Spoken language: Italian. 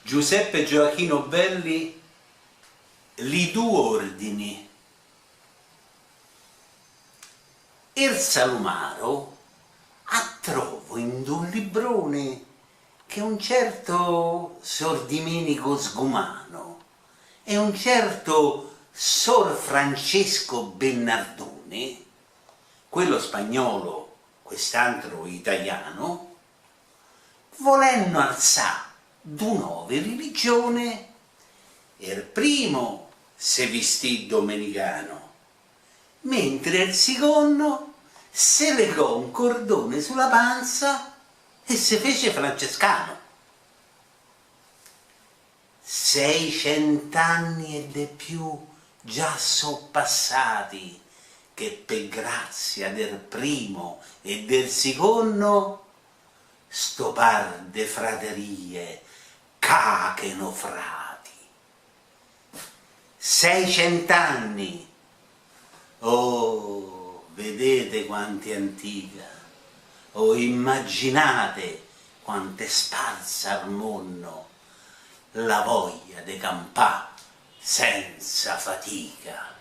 Giuseppe Gioachino Belli, li due ordini. Il salumaro a trovo in un librone che un certo Sor Domenico Sgumano e un certo Sor Francesco Bernardone, quello spagnolo, quest'altro italiano, volenno alzare due nuove religione. Il primo si vestì domenicano, mentre il secondo si legò un cordone sulla panza e si fece francescano. 600 anni e di più già sono passati che per grazia del primo e del secondo sto par de fraterie cacheno frati. 600 anni! Oh, vedete quanto è antica! Oh, immaginate quanto è sparsa al mondo la voglia di campà senza fatica.